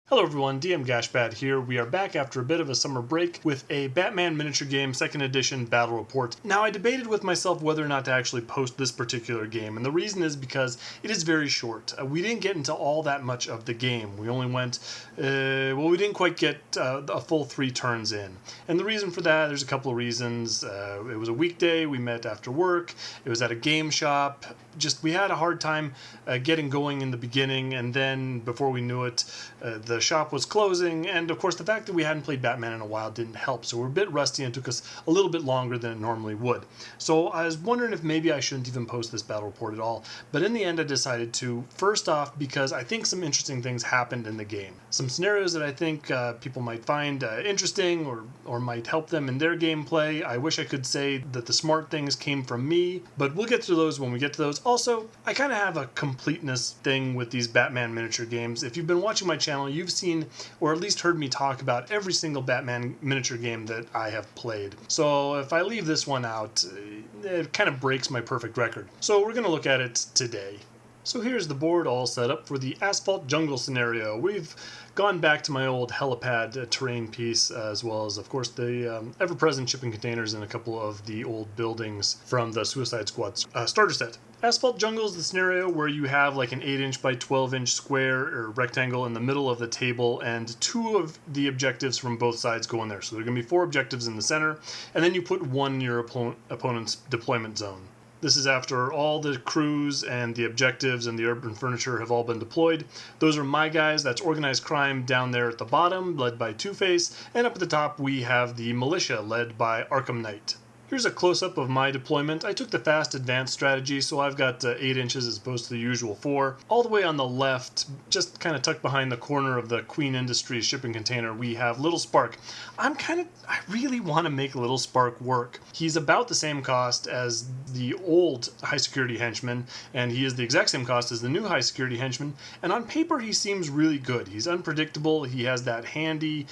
Hello everyone, DM Gashbad here. We are back after a bit of a summer break with a Batman miniature game 2nd edition battle report. Now I debated with myself whether or not to actually post this particular game, and the reason is because it is very short. We didn't get into all that much of the game. We only went, we didn't quite get a full 3 turns in. And the reason for that, there's a couple of reasons. It was a weekday, we met after work, it was at a game shop. We had a hard time getting going in the beginning, and then before we knew it, the shop was closing, and of course the fact that we hadn't played Batman in a while didn't help, so we're a bit rusty and took us a little bit longer than it normally would. So I was wondering if maybe I shouldn't even post this battle report at all, but in the end I decided to, first off because I think some interesting things happened in the game. Some scenarios that I think people might find interesting or might help them in their gameplay. I wish I could say that the smart things came from me, but we'll get to those when we get to those. Also, I kind of have a completeness thing with these Batman miniature games. If you've been watching my channel, you've seen or at least heard me talk about every single Batman miniature game that I have played. So if I leave this one out, it kind of breaks my perfect record. So we're going to look at it today. So here's the board all set up for the asphalt jungle scenario. We've gone back to my old helipad terrain piece, as well as, of course, the ever-present shipping containers and a couple of the old buildings from the Suicide Squad starter set. Asphalt jungle is the scenario where you have like an 8-inch by 12-inch square or rectangle in the middle of the table, and 2 of the objectives from both sides go in there. So there are going to be 4 objectives in the center, and then you put 1 in your opponent's deployment zone. This is after all the crews and the objectives and the urban furniture have all been deployed. Those are my guys. That's organized crime down there at the bottom, led by Two-Face, and up at the top we have the militia, led by Arkham Knight. Here's a close-up of my deployment. I took the fast advanced strategy, so I've got 8 inches as opposed to the usual 4. All the way on the left, just kind of tucked behind the corner of the Queen Industries shipping container, we have Little Spark. I really want to make Little Spark work. He's about the same cost as the old high-security henchman, and he is the exact same cost as the new high-security henchman, and on paper he seems really good. He's unpredictable, he has that handy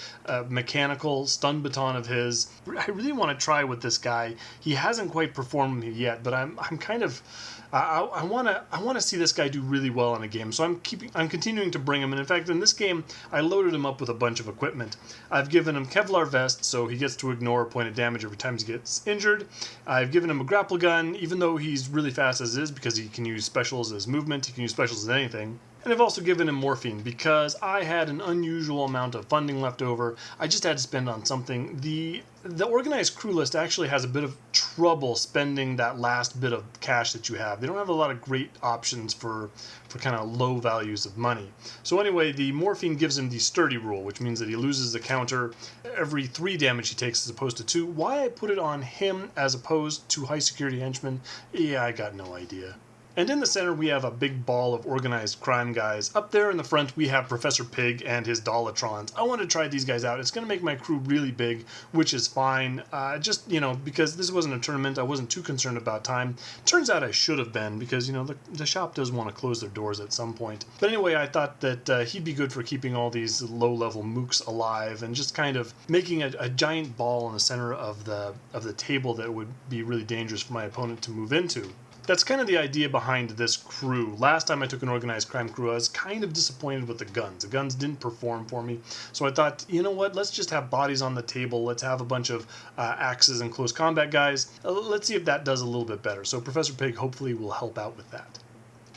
mechanical stun baton of his. I really want to try with this guy. He hasn't quite performed me yet, but I want to see this guy do really well in a game. So I'm continuing to bring him, and in fact in this game I loaded him up with a bunch of equipment. I've given him Kevlar vest, so he gets to ignore pointed damage every time he gets injured. I've given him a grapple gun, even though he's really fast as is, because he can use specials as movement, he can use specials as anything. And I've also given him morphine because I had an unusual amount of funding left over. I just had to spend on something. The organized crew list actually has a bit of trouble spending that last bit of cash that you have. They don't have a lot of great options for kind of low values of money. So anyway, the morphine gives him the sturdy rule, which means that he loses the counter every 3 damage he takes as opposed to 2. Why I put it on him as opposed to high security henchmen, yeah, I got no idea. And in the center we have a big ball of organized crime guys. Up there in the front we have Professor Pig and his Dollatrons. I want to try these guys out. It's going to make my crew really big, which is fine. Just, because this wasn't a tournament, I wasn't too concerned about time. Turns out I should have been, because, the shop does want to close their doors at some point. But anyway, I thought that he'd be good for keeping all these low-level mooks alive and just kind of making a giant ball in the center of the table that would be really dangerous for my opponent to move into. That's kind of the idea behind this crew. Last time I took an organized crime crew, I was kind of disappointed with the guns. The guns didn't perform for me. So I thought, you know what, let's just have bodies on the table. Let's have a bunch of axes and close combat guys. Let's see if that does a little bit better. So Professor Pig hopefully will help out with that.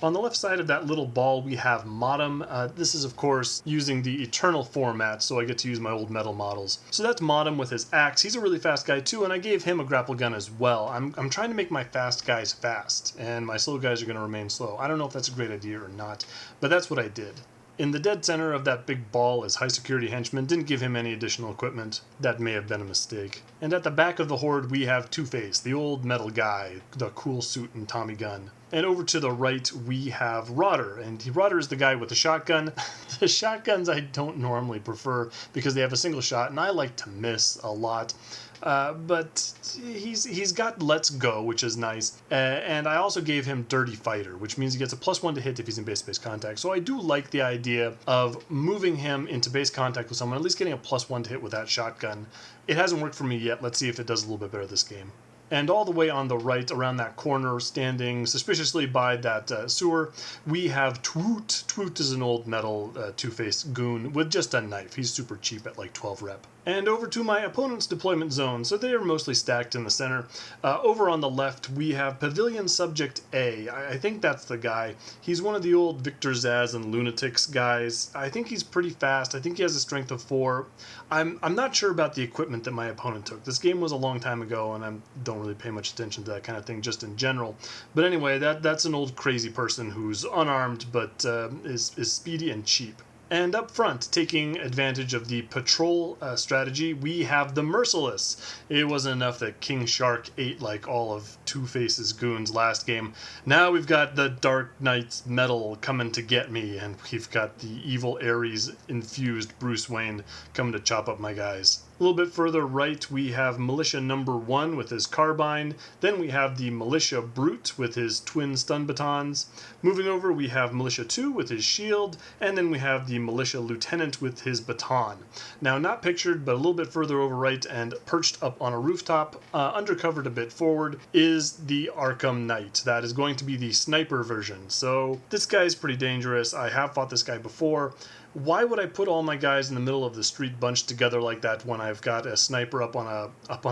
On the left side of that little ball, we have Modem. This is, of course, using the Eternal format, so I get to use my old metal models. So that's Modem with his axe. He's a really fast guy, too, and I gave him a grapple gun as well. I'm trying to make my fast guys fast, and my slow guys are going to remain slow. I don't know if that's a great idea or not, but that's what I did. In the dead center of that big ball is High Security Henchman. Didn't give him any additional equipment. That may have been a mistake. And at the back of the horde we have Two-Face, the old metal guy, the cool suit and Tommy gun. And over to the right we have Rodder, and Rodder is the guy with the shotgun. The shotguns I don't normally prefer because they have a single shot, and I like to miss a lot. But he's got Let's Go, which is nice, and I also gave him Dirty Fighter, which means he gets a +1 to hit if he's in base-to-base contact. So I do like the idea of moving him into base contact with someone, at least getting a +1 to hit with that shotgun. It hasn't worked for me yet. Let's see if it does a little bit better this game. And all the way on the right, around that corner, standing suspiciously by that sewer, we have Twoot. Twoot is an old metal two-face goon with just a knife. He's super cheap at like 12 rep. And over to my opponent's deployment zone. So they are mostly stacked in the center. Over on the left, we have Pavilion Subject A. I think that's the guy. He's one of the old Victor Zaz and Lunatics guys. I think he's pretty fast. I think he has a strength of 4. I'm not sure about the equipment that my opponent took. This game was a long time ago, and I don't really pay much attention to that kind of thing just in general. But anyway, that's an old crazy person who's unarmed but is speedy and cheap. And up front, taking advantage of the patrol strategy, we have the Merciless. It wasn't enough that King Shark ate like all of Two-Face's goons last game. Now we've got the Dark Knight's Metal coming to get me, and we've got the evil Ares infused Bruce Wayne coming to chop up my guys. A little bit further right, we have Militia number 1 with his carbine. Then we have the Militia Brute with his twin stun batons. Moving over, we have Militia 2 with his shield. And then we have the Militia Lieutenant with his baton. Now, not pictured, but a little bit further over right and perched up on a rooftop, undercovered a bit forward, is the Arkham Knight. That is going to be the sniper version. So this guy is pretty dangerous. I have fought this guy before. Why would I put all my guys in the middle of the street bunched together like that when I've got a sniper up on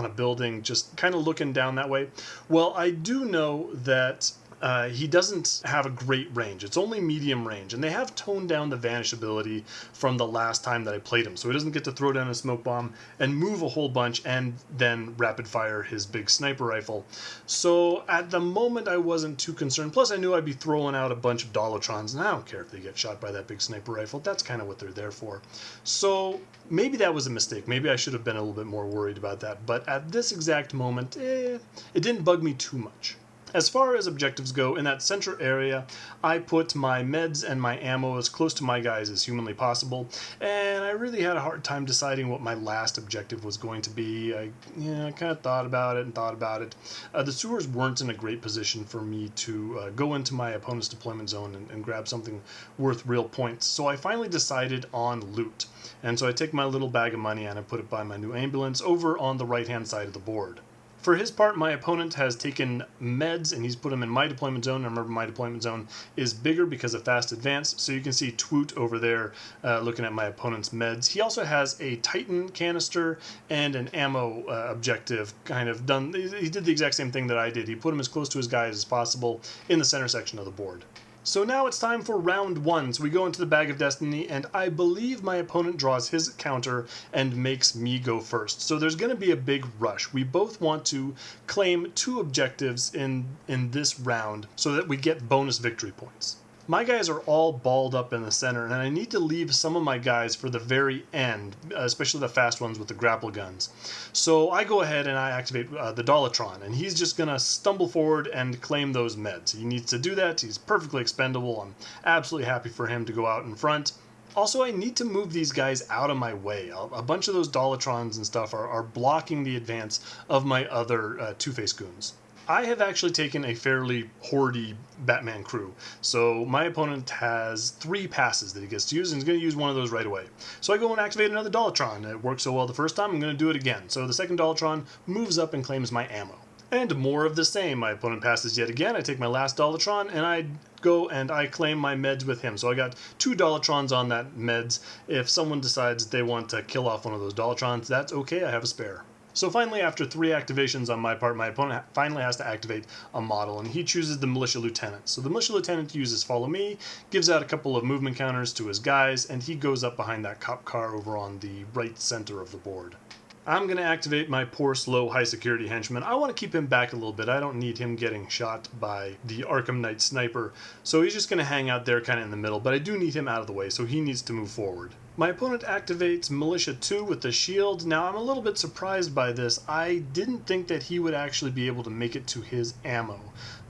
a building just kind of looking down that way? Well, I do know that he doesn't have a great range. It's only medium range, and they have toned down the vanish ability from the last time that I played him, so he doesn't get to throw down a smoke bomb and move a whole bunch and then rapid fire his big sniper rifle. So at the moment I wasn't too concerned, plus I knew I'd be throwing out a bunch of Dolatrons, and I don't care if they get shot by that big sniper rifle. That's kind of what they're there for. So maybe that was a mistake. Maybe I should have been a little bit more worried about that, but at this exact moment, it didn't bug me too much. As far as objectives go, in that center area, I put my meds and my ammo as close to my guys as humanly possible, and I really had a hard time deciding what my last objective was going to be. I kind of thought about it. The sewers weren't in a great position for me to go into my opponent's deployment zone and grab something worth real points, so I finally decided on loot. And so I take my little bag of money and I put it by my new ambulance over on the right-hand side of the board. For his part, my opponent has taken meds and he's put them in my deployment zone. And remember, my deployment zone is bigger because of fast advance, so you can see Twoot over there looking at my opponent's meds. He also has a Titan canister and an ammo objective kind of done. He did the exact same thing that I did. He put them as close to his guys as possible in the center section of the board. So now it's time for round 1. So we go into the Bag of Destiny, and I believe my opponent draws his counter and makes me go first. So there's going to be a big rush. We both want to claim 2 objectives in this round so that we get bonus victory points. My guys are all balled up in the center, and I need to leave some of my guys for the very end, especially the fast ones with the grapple guns. So I go ahead and I activate the Dolatron, and he's just going to stumble forward and claim those meds. He needs to do that. He's perfectly expendable. I'm absolutely happy for him to go out in front. Also, I need to move these guys out of my way. A bunch of those Dolatrons and stuff are blocking the advance of my other Two-Face goons. I have actually taken a fairly hoardy Batman crew. So my opponent has 3 passes that he gets to use, and he's going to use one of those right away. So I go and activate another Dolatron. It worked so well the first time, I'm going to do it again. So the second Dolatron moves up and claims my ammo. And more of the same. My opponent passes yet again. I take my last Dolatron, and I go and I claim my meds with him. So I got 2 Dolatrons on that meds. If someone decides they want to kill off one of those Dolatrons, that's okay, I have a spare. So finally, after 3 activations on my part, my opponent finally has to activate a model, and he chooses the Militia Lieutenant. So the Militia Lieutenant uses Follow Me, gives out a couple of movement counters to his guys, and he goes up behind that cop car over on the right center of the board. I'm going to activate my poor, slow, high-security henchman. I want to keep him back a little bit. I don't need him getting shot by the Arkham Knight Sniper, so he's just going to hang out there kind of in the middle, but I do need him out of the way, so he needs to move forward. My opponent activates Militia 2 with the shield. Now, I'm a little bit surprised by this. I didn't think that he would actually be able to make it to his ammo,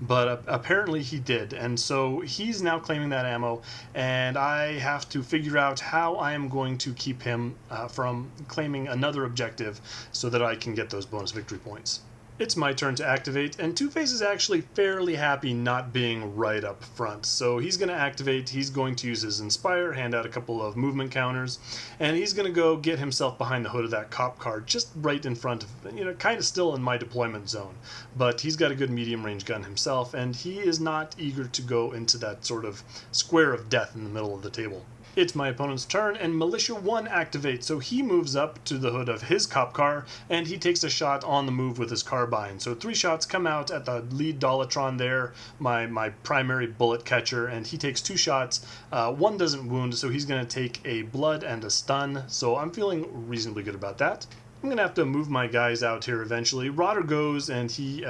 but apparently he did, and so he's now claiming that ammo, and I have to figure out how I am going to keep him from claiming another objective so that I can get those bonus victory points. It's my turn to activate, and Two-Face is actually fairly happy not being right up front. So he's going to activate, he's going to use his Inspire, hand out a couple of movement counters, and he's going to go get himself behind the hood of that cop car, just right in front of, kind of still in my deployment zone. But he's got a good medium range gun himself, and he is not eager to go into that sort of square of death in the middle of the table. It's my opponent's turn, and Militia 1 activates, so he moves up to the hood of his cop car, and he takes a shot on the move with his carbine. So 3 shots come out at the lead Dollatron there, my primary bullet catcher, and he takes 2 shots. 1 doesn't wound, so he's going to take a blood and a stun, so I'm feeling reasonably good about that. I'm going to have to move my guys out here eventually. Rodder goes and he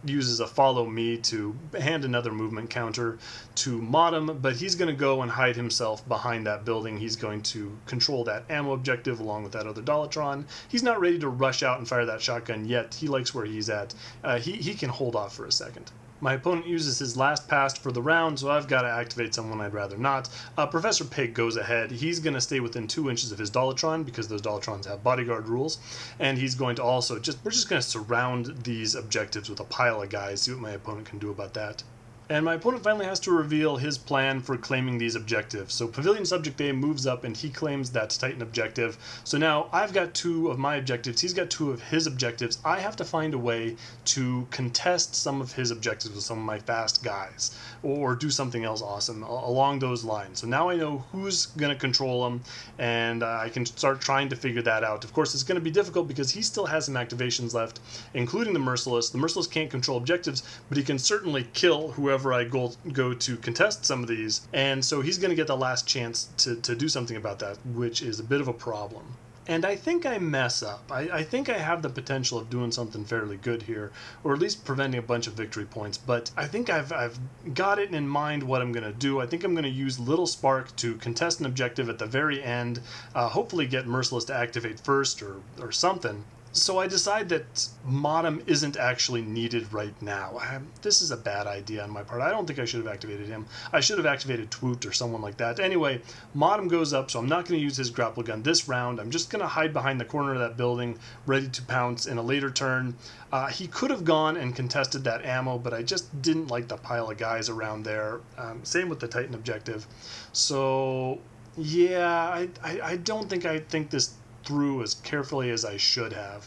uses a follow me to hand another movement counter to Modem, but he's going to go and hide himself behind that building. He's going to control that ammo objective along with that other Dollatron. He's not ready to rush out and fire that shotgun yet. He likes where he's at. He can hold off for a second. My opponent uses his last pass for the round, so I've got to activate someone I'd rather not. Professor Pig goes ahead. He's going to stay within 2 inches of his Dollatron because those Dollatrons have bodyguard rules. And he's going to also we're just going to surround these objectives with a pile of guys, see what my opponent can do about that. And my opponent finally has to reveal his plan for claiming these objectives. So Pavilion Subject A moves up and he claims that Titan objective. So now I've got 2 of my objectives, he's got 2 of his objectives. I have to find a way to contest some of his objectives with some of my fast guys, or do something else awesome along those lines. So now I know who's going to control them, and I can start trying to figure that out. Of course, it's going to be difficult because he still has some activations left, including the Merciless. The Merciless can't control objectives, but he can certainly kill whoever I go to contest some of these, and so he's going to get the last chance to do something about that, which is a bit of a problem. And I think I mess up. I think I have the potential of doing something fairly good here, or at least preventing a bunch of victory points, but I think I've got it in mind what I'm going to do. I think I'm going to use Little Spark to contest an objective at the very end, hopefully get Merciless to activate first or something. So I decide that Modem isn't actually needed right now. This is a bad idea on my part. I don't think I should have activated him. I should have activated Twoot or someone like that. Anyway, Modem goes up, so I'm not going to use his grapple gun this round. I'm just going to hide behind the corner of that building, ready to pounce in a later turn. He could have gone and contested that ammo, but I just didn't like the pile of guys around there. Same with the Titan objective. So, yeah, I don't think I think this through as carefully as I should have.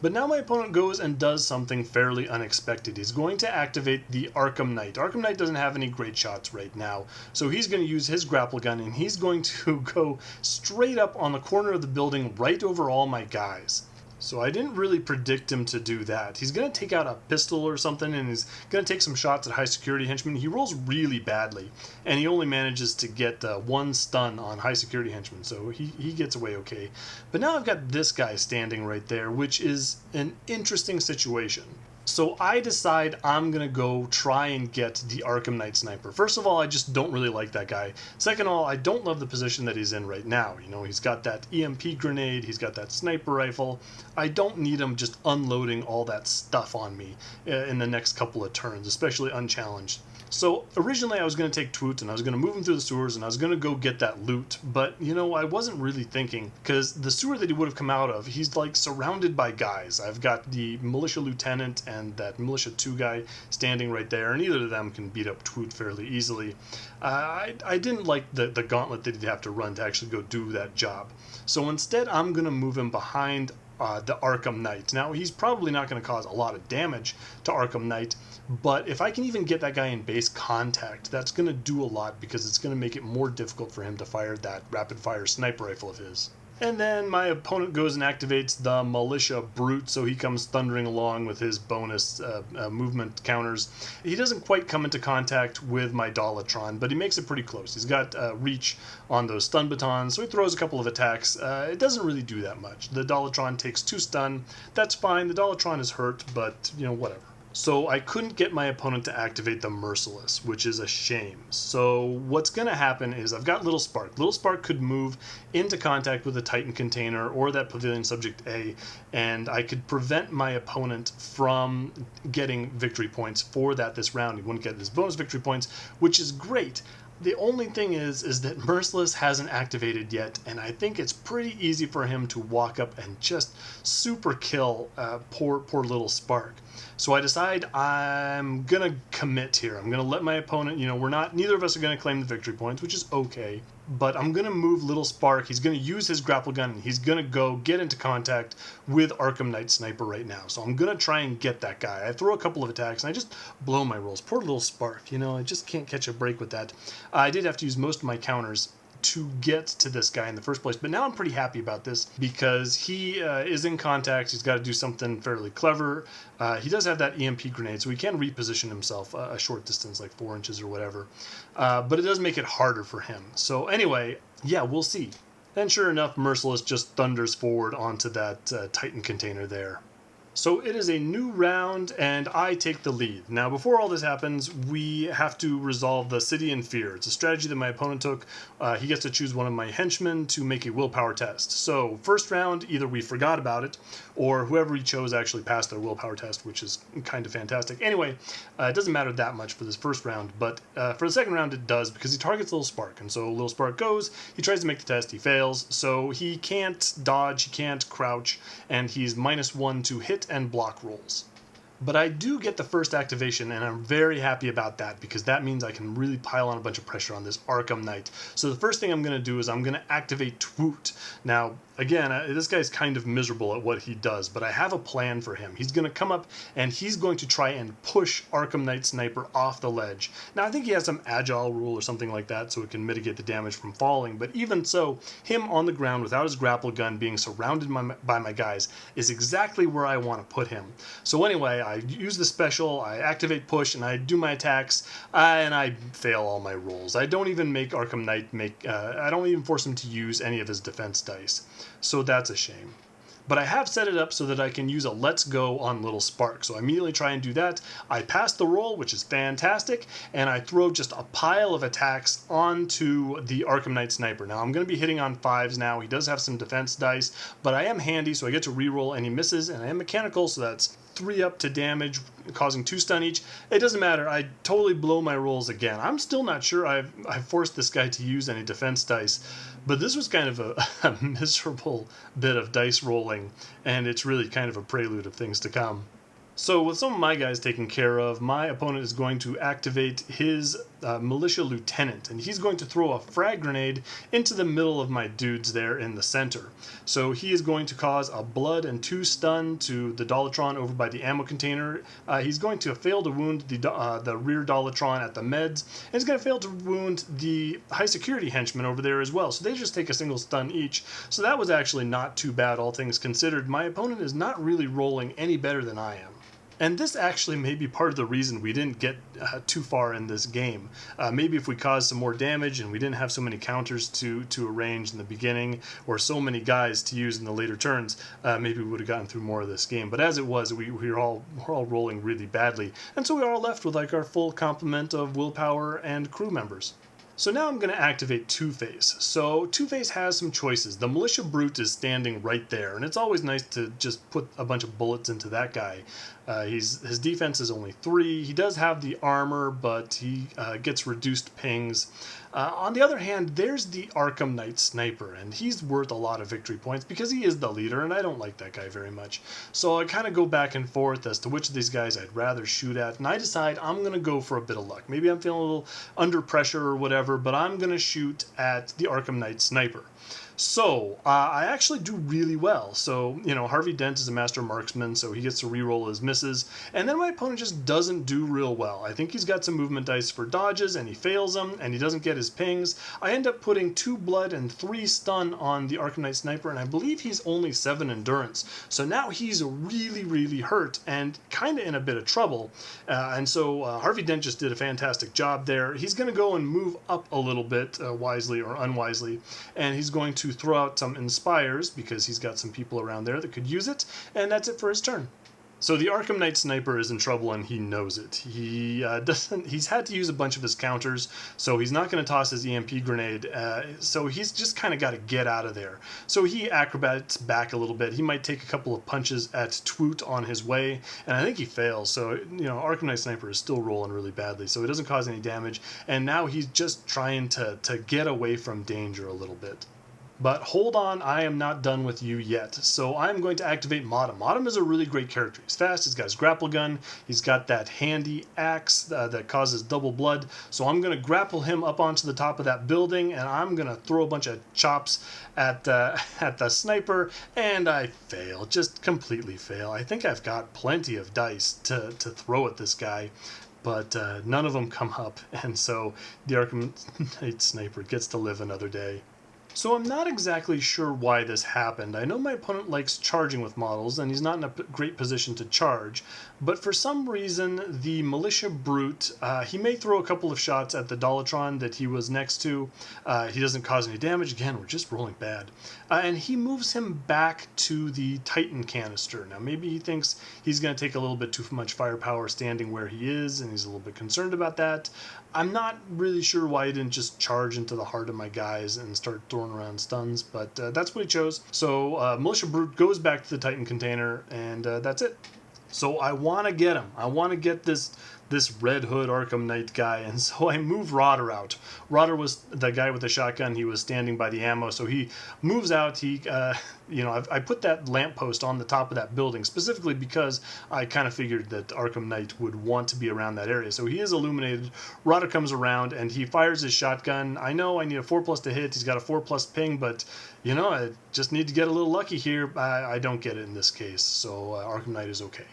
But now my opponent goes and does something fairly unexpected. He's going to activate the Arkham Knight. Arkham Knight doesn't have any great shots right now, so he's going to use his grapple gun and he's going to go straight up on the corner of the building right over all my guys. So I didn't really predict him to do that. He's going to take out a pistol or something, and he's going to take some shots at high security henchmen. He rolls really badly, and he only manages to get 1 stun on high security henchmen, so he gets away okay. But now I've got this guy standing right there, which is an interesting situation. So I decide I'm going to go try and get the Arkham Knight Sniper. First of all, I just don't really like that guy. Second of all, I don't love the position that he's in right now. He's got that EMP grenade, he's got that sniper rifle. I don't need him just unloading all that stuff on me in the next couple of turns, especially unchallenged. So originally I was going to take Twoot and I was going to move him through the sewers and I was going to go get that loot, but I wasn't really thinking, because the sewer that he would have come out of, he's like surrounded by guys. I've got the Militia Lieutenant and that Militia 2 guy standing right there, and either of them can beat up Twoot fairly easily. I didn't like the gauntlet that he'd have to run to actually go do that job. So instead I'm going to move him behind the Arkham Knight. Now, he's probably not going to cause a lot of damage to Arkham Knight, but if I can even get that guy in base contact, that's going to do a lot, because it's going to make it more difficult for him to fire that rapid-fire sniper rifle of his. And then my opponent goes and activates the Militia Brute, so he comes thundering along with his bonus movement counters. He doesn't quite come into contact with my Dollatron, but he makes it pretty close. He's got reach on those stun batons, so he throws a couple of attacks. It doesn't really do that much. The Dollatron takes 2 stun. That's fine. The Dollatron is hurt, but, whatever. So I couldn't get my opponent to activate the Merciless, which is a shame. So what's going to happen is I've got Little Spark. Little Spark could move into contact with the Titan container or that Pavilion Subject A, and I could prevent my opponent from getting victory points for that this round. He wouldn't get his bonus victory points, which is great. The only thing is that Merciless hasn't activated yet, and I think it's pretty easy for him to walk up and just super kill poor little Spark. So I decide I'm gonna commit here. I'm gonna let my opponent, neither of us are gonna claim the victory points, which is okay. But I'm gonna move little Spark. He's gonna use his grapple gun, and he's gonna go get into contact with Arkham Knight Sniper right now. So I'm gonna try and get that guy. I throw a couple of attacks, and I just blow my rolls. Poor little Spark, I just can't catch a break with that. I did have to use most of my counters to get to this guy in the first place, but now I'm pretty happy about this because he is in contact. He's got to do something fairly clever. He does have that EMP grenade, so he can reposition himself a short distance, like 4 inches or whatever, but it does make it harder for him. So anyway, yeah, we'll see. And sure enough, Merciless just thunders forward onto that Titan container there. So it is a new round, and I take the lead. Now, before all this happens, we have to resolve the City in Fear. It's a strategy that my opponent took. He gets to choose one of my henchmen to make a willpower test. So, first round, either we forgot about it, or whoever he chose actually passed their willpower test, which is kind of fantastic. Anyway, it doesn't matter that much for this first round, but for the second round it does, because he targets Little Spark. And so Little Spark goes, he tries to make the test, he fails, so he can't dodge, he can't crouch, and he's -1 to hit and block rolls. But I do get the first activation, and I'm very happy about that because that means I can really pile on a bunch of pressure on this Arkham Knight. So the first thing I'm going to do is I'm going to activate Twoot. Now, again, this guy's kind of miserable at what he does, but I have a plan for him. He's going to come up and he's going to try and push Arkham Knight Sniper off the ledge. Now, I think he has some agile rule or something like that so it can mitigate the damage from falling, but even so, him on the ground without his grapple gun being surrounded by my guys is exactly where I want to put him. So anyway, I use the special, I activate push, and I do my attacks, and I fail all my rolls. I don't even make Arkham Knight I don't even force him to use any of his defense dice. So that's a shame. But I have set it up so that I can use a Let's Go on Little Spark. So I immediately try and do that. I pass the roll, which is fantastic, and I throw just a pile of attacks onto the Arkham Knight Sniper. Now I'm going to be hitting on 5s now. He does have some defense dice, but I am handy, so I get to reroll any misses, and I am mechanical, so that's 3 up to damage, causing 2 stun each. It doesn't matter. I totally blow my rolls again. I'm still not sure I've forced this guy to use any defense dice, but this was kind of a miserable bit of dice rolling, and it's really kind of a prelude of things to come. So with some of my guys taken care of, my opponent is going to activate his militia lieutenant, and he's going to throw a frag grenade into the middle of my dudes there in the center. So he is going to cause a blood and 2 stun to the Dollatron over by the ammo container. He's going to fail to wound the rear Dollatron at the meds, and he's going to fail to wound the high security henchman over there as well. So they just take a single stun each. So that was actually not too bad, all things considered. My opponent is not really rolling any better than I am. And this actually may be part of the reason we didn't get too far in this game. Maybe if we caused some more damage and we didn't have so many counters to arrange in the beginning, or so many guys to use in the later turns, maybe we would have gotten through more of this game. But as it was, we're all rolling really badly, and so we are all left with like our full complement of willpower and crew members. So now I'm going to activate Two-Face. So Two-Face has some choices. The Militia Brute is standing right there, and it's always nice to just put a bunch of bullets into that guy. His defense is only 3. He does have the armor, but he gets reduced pings. On the other hand, there's the Arkham Knight Sniper, and he's worth a lot of victory points because he is the leader, and I don't like that guy very much. So I kind of go back and forth as to which of these guys I'd rather shoot at, and I decide I'm going to go for a bit of luck. Maybe I'm feeling a little under pressure or whatever, but I'm going to shoot at the Arkham Knight Sniper. So, I actually do really well. So, Harvey Dent is a master marksman, so he gets to reroll his misses. And then my opponent just doesn't do real well. I think he's got some movement dice for dodges, and he fails them, and he doesn't get his pings. I end up putting 2 blood and 3 stun on the Arkham Knight Sniper, and I believe he's only 7 endurance. So now he's really, really hurt, and kind of in a bit of trouble. And so Harvey Dent just did a fantastic job there. He's going to go and move up a little bit, wisely or unwisely, and he's going to throw out some Inspires because he's got some people around there that could use it, and that's it for his turn. So the Arkham Knight Sniper is in trouble and he knows it. He's had to use a bunch of his counters, so he's not going to toss his EMP grenade, so he's just kind of got to get out of there. So he acrobats back a little bit. He might take a couple of punches at Twoot on his way, and I think he fails, so, you know, Arkham Knight Sniper is still rolling really badly, so he doesn't cause any damage, and now he's just trying to get away from danger a little bit. But hold on, I am not done with you yet. So I'm going to activate Modem. Modem is a really great character. He's fast, he's got his grapple gun, he's got that handy axe that causes double blood. So I'm going to grapple him up onto the top of that building, and I'm going to throw a bunch of chops at the sniper, and I fail, just completely fail. I think I've got plenty of dice to throw at this guy, but none of them come up, and so the Arkham Knight Sniper gets to live another day. So I'm not exactly sure why this happened. I know my opponent likes charging with models, and he's not in a great position to charge, but for some reason, the Militia Brute, he may throw a couple of shots at the Dollatron that he was next to. He doesn't cause any damage. Again, we're just rolling bad. And he moves him back to the Titan canister. Now, maybe he thinks he's going to take a little bit too much firepower standing where he is, and he's a little bit concerned about that. I'm not really sure why he didn't just charge into the heart of my guys and start throwing around stuns, but that's what he chose. So Militia Brute goes back to the Titan container, and that's it. So I want to get him. I want to get this Red Hood Arkham Knight guy, and so I move Rodder out. Rodder was the guy with the shotgun. He was standing by the ammo, so he moves out. He, I put that lamppost on the top of that building specifically because I kind of figured that Arkham Knight would want to be around that area. So he is illuminated. Rodder comes around and he fires his shotgun. I know I need a 4+ to hit. He's got a 4+ ping, but I just need to get a little lucky here. I don't get it in this case, so Arkham Knight is okay.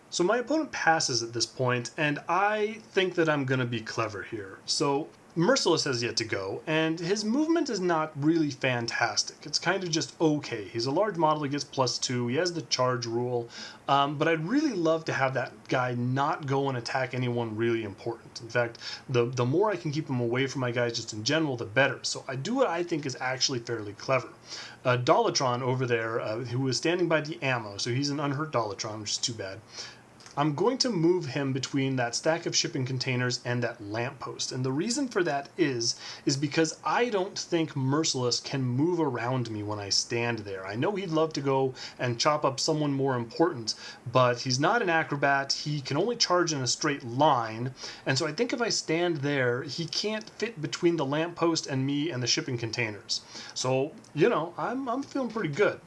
So my opponent passes at this point, and I think that I'm going to be clever here. So Merciless has yet to go, and his movement is not really fantastic. It's kind of just okay. He's a large model, he gets +2, he has the charge rule, but I'd really love to have that guy not go and attack anyone really important. In fact, the more I can keep him away from my guys just in general, the better. So I do what I think is actually fairly clever. Dollatron over there, who was standing by the ammo, so he's an unhurt Dollatron, which is too bad. I'm going to move him between that stack of shipping containers and that lamppost. And the reason for that is because I don't think Merciless can move around me when I stand there. I know he'd love to go and chop up someone more important, but he's not an acrobat. He can only charge in a straight line. And so I think if I stand there, he can't fit between the lamppost and me and the shipping containers. So, I'm feeling pretty good.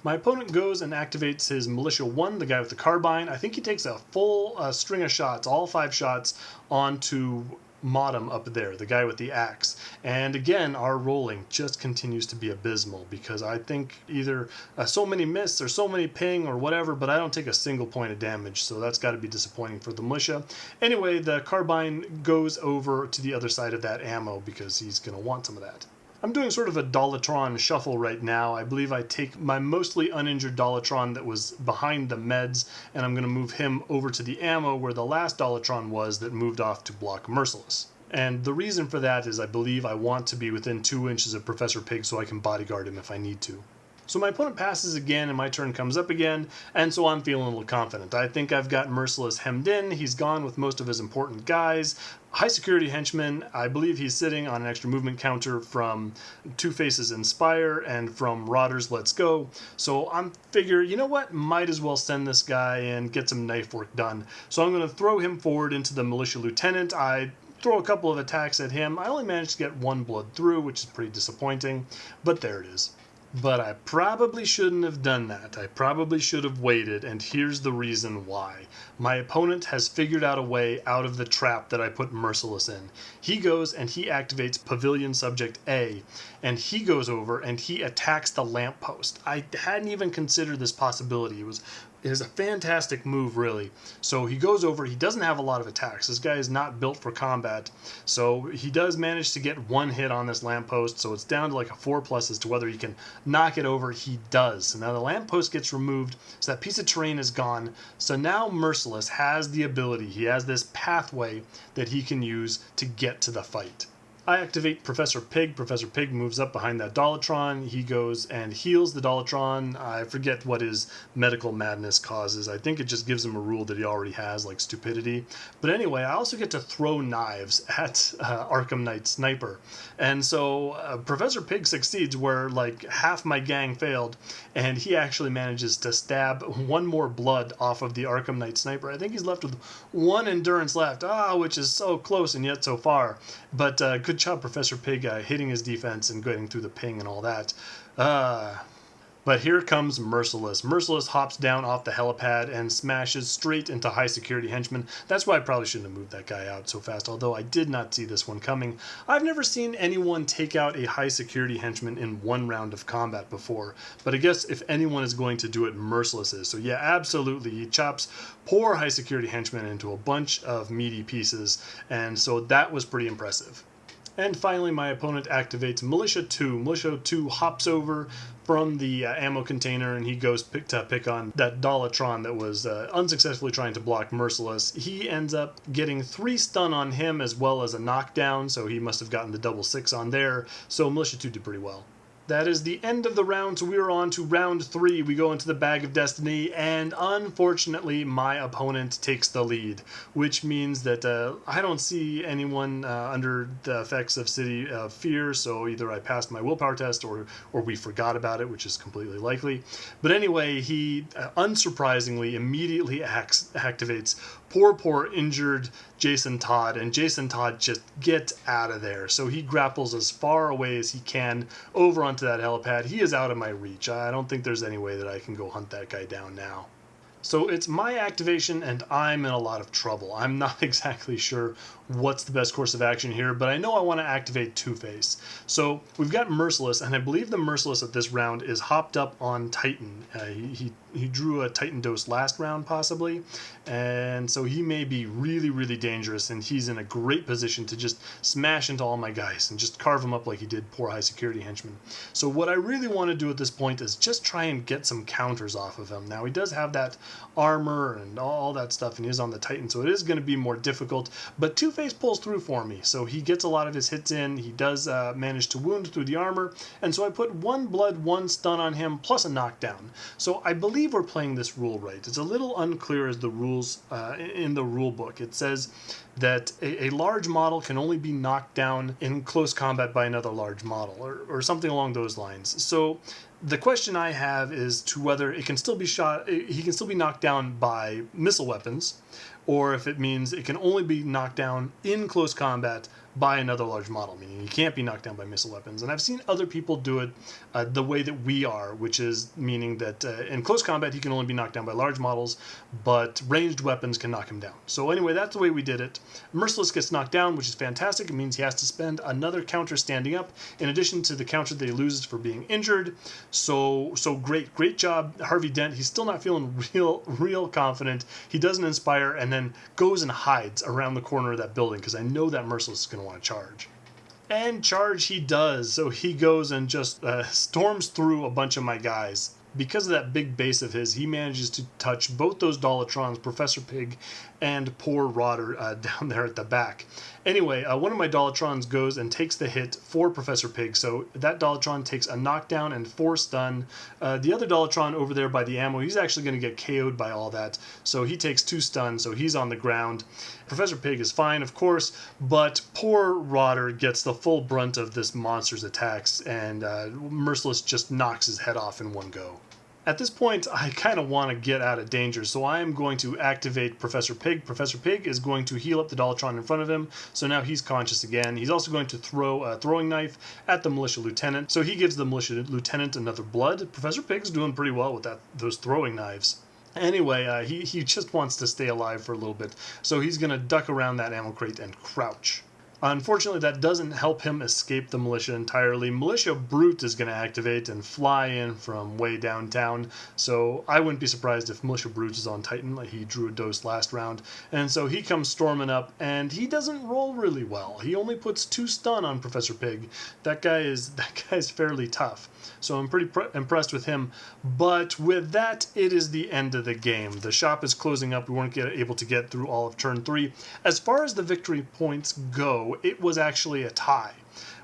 My opponent goes and activates his Militia 1, the guy with the carbine. I think he takes a full string of shots, all 5 shots, onto Modem up there, the guy with the axe. And again, our rolling just continues to be abysmal because I think either so many miss or so many ping or whatever, but I don't take a single point of damage, so that's got to be disappointing for the Militia. Anyway, the carbine goes over to the other side of that ammo because he's going to want some of that. I'm doing sort of a Dollatron shuffle right now. I believe I take my mostly uninjured Dollatron that was behind the meds, and I'm going to move him over to the ammo where the last Dollatron was that moved off to block Merciless. And the reason for that is I believe I want to be within 2 inches of Professor Pig so I can bodyguard him if I need to. So my opponent passes again and my turn comes up again, and so I'm feeling a little confident. I think I've got Merciless hemmed in. He's gone with most of his important guys. High security henchman, I believe he's sitting on an extra movement counter from Two Faces Inspire and from Rodder's Let's Go. So I'm figure, you know what, might as well send this guy and get some knife work done. So I'm going to throw him forward into the Militia Lieutenant. I throw a couple of attacks at him. I only managed to get 1 blood through, which is pretty disappointing, but there it is. But I probably shouldn't have done that. I probably should have waited, and here's the reason why. My opponent has figured out a way out of the trap that I put Merciless in. He goes and he activates Pavilion Subject A, and he goes over and he attacks the lamppost. I hadn't even considered this possibility. It is a fantastic move, really. So he goes over, he doesn't have a lot of attacks. This guy is not built for combat. So he does manage to get 1 hit on this lamppost, so it's down to like a 4+ as to whether he can knock it over. He does. So now the lamppost gets removed, so that piece of terrain is gone. So now Merciless has the ability, he has this pathway that he can use to get to the fight. I activate Professor Pig. Professor Pig moves up behind that Dollatron. He goes and heals the Dollatron. I forget what his medical madness causes. I think it just gives him a rule that he already has, like stupidity. But anyway, I also get to throw knives at Arkham Knight Sniper. And so Professor Pig succeeds where like half my gang failed, and he actually manages to stab one more blood off of the Arkham Knight Sniper. I think he's left with one endurance left, which is so close and yet so far. But good job, Professor Pig, hitting his defense and getting through the ping and all that. But here comes Merciless. Merciless hops down off the helipad and smashes straight into high security henchman. That's why I probably shouldn't have moved that guy out so fast, although I did not see this one coming. I've never seen anyone take out a high security henchman in one round of combat before, but I guess if anyone is going to do it, Merciless is. So yeah, absolutely, he chops poor high security henchman into a bunch of meaty pieces, and so that was pretty impressive. And finally, my opponent activates Militia 2. Militia 2 hops over from the ammo container, and he goes to pick on that Dollatron that was unsuccessfully trying to block Merciless. He ends up getting 3 stun on him as well as a knockdown, so he must have gotten the double 6 on there. So Militia 2 did pretty well. That is the end of the round, so we are on to round 3. We go into the Bag of Destiny, and unfortunately, my opponent takes the lead, which means that I don't see anyone under the effects of City of Fear, so either I passed my willpower test or we forgot about it, which is completely likely. But anyway, he unsurprisingly immediately activates poor injured Jason Todd, and Jason Todd just gets out of there. So he grapples as far away as he can over onto that helipad. He is out of my reach. I don't think there's any way that I can go hunt that guy down now. So it's my activation, and I'm in a lot of trouble. I'm not exactly sure what's the best course of action here, but I know I want to activate Two-Face. So we've got Merciless, and I believe the Merciless at this round is hopped up on Titan. He drew a Titan dose last round, possibly, and so he may be really dangerous, and he's in a great position to just smash into all my guys and just carve them up like he did poor high security henchmen. So what I really want to do at this point is just try and get some counters off of him. Now he does have that armor and all that stuff, and he is on the Titan, so it is going to be more difficult, but Two-Face pulls through for me, so he gets a lot of his hits in. He does manage to wound through the armor, and so I put 1 blood, 1 stun on him, plus a knockdown. So I believe we're playing this rule right. It's a little unclear as the rules in the rule book. It says that a large model can only be knocked down in close combat by another large model, or something along those lines. So the question I have is to whether it can still be he can still be knocked down by missile weapons, or if it means it can only be knocked down in close combat by another large model, meaning he can't be knocked down by missile weapons. And I've seen other people do it the way that we are, which is meaning that in close combat he can only be knocked down by large models, but ranged weapons can knock him down. So anyway, that's the way we did it. Merciless gets knocked down, which is fantastic. It means he has to spend another counter standing up, in addition to the counter that he loses for being injured. So great job, Harvey Dent. He's still not feeling real confident. He doesn't inspire, and then goes and hides around the corner of that building, because I know that Merciless is going to want to charge. And charge he does, so he goes and just storms through a bunch of my guys. Because of that big base of his, he manages to touch both those Dollatrons, Professor Pig and poor Rodder down there at the back. Anyway, one of my Dollatrons goes and takes the hit for Professor Pig, so that Dollatron takes a knockdown and 4 stun. The other Dollatron over there by the ammo, he's actually going to get KO'd by all that, so he takes 2 stun, so he's on the ground. Professor Pig is fine, of course, but poor Rodder gets the full brunt of this monster's attacks, and Merciless just knocks his head off in one go. At this point, I kind of want to get out of danger, so I am going to activate Professor Pig. Professor Pig is going to heal up the Dollatron in front of him, so now he's conscious again. He's also going to throw a throwing knife at the Militia Lieutenant, so he gives the Militia Lieutenant another blood. Professor Pig's doing pretty well with those throwing knives. Anyway, he just wants to stay alive for a little bit, so he's going to duck around that ammo crate and crouch. Unfortunately, that doesn't help him escape the militia entirely. Militia Brute is going to activate and fly in from way downtown, so I wouldn't be surprised if Militia Brute is on Titan, like he drew a dose last round. And so he comes storming up, and he doesn't roll really well. He only puts 2 stun on Professor Pig. That guy's fairly tough, so I'm pretty impressed with him. But with that, it is the end of the game. The shop is closing up. We weren't able to get through all of turn 3. As far as the victory points go, though, it was actually a tie,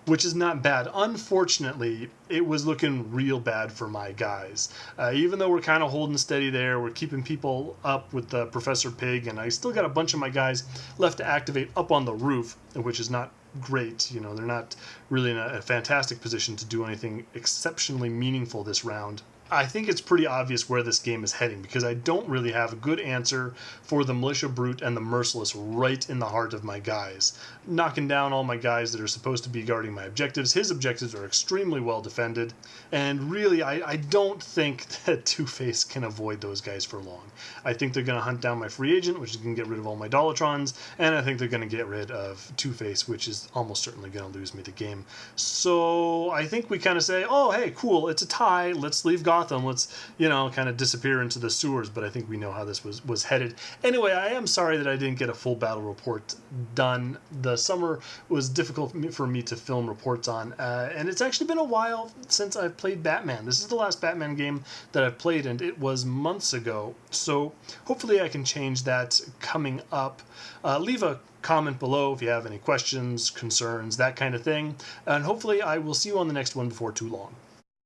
which is not bad. Unfortunately, it was looking real bad for my guys. Even though we're kind of holding steady there, we're keeping people up with the Professor Pig, and I still got a bunch of my guys left to activate up on the roof, which is not great. You know, they're not really in a fantastic position to do anything exceptionally meaningful this round. I think it's pretty obvious where this game is heading because I don't really have a good answer for the Militia Brute and the Merciless right in the heart of my guys. Knocking down all my guys that are supposed to be guarding my objectives. His objectives are extremely well defended, and really I don't think that Two-Face can avoid those guys for long. I think they're going to hunt down my free agent, which is going to get rid of all my Dollatrons, and I think they're going to get rid of Two-Face, which is almost certainly going to lose me the game. So I think we kind of say, oh hey, cool, it's a tie, let's leave Gotham, let's, you know, kind of disappear into the sewers, but I think we know how this was headed. Anyway, I am sorry that I didn't get a full battle report done. The summer was difficult for me to film reports on, and it's actually been a while since I've played Batman. This is the last Batman game that I've played, and it was months ago, so hopefully I can change that coming up. Leave a comment below if you have any questions, concerns, that kind of thing, and hopefully I will see you on the next one before too long.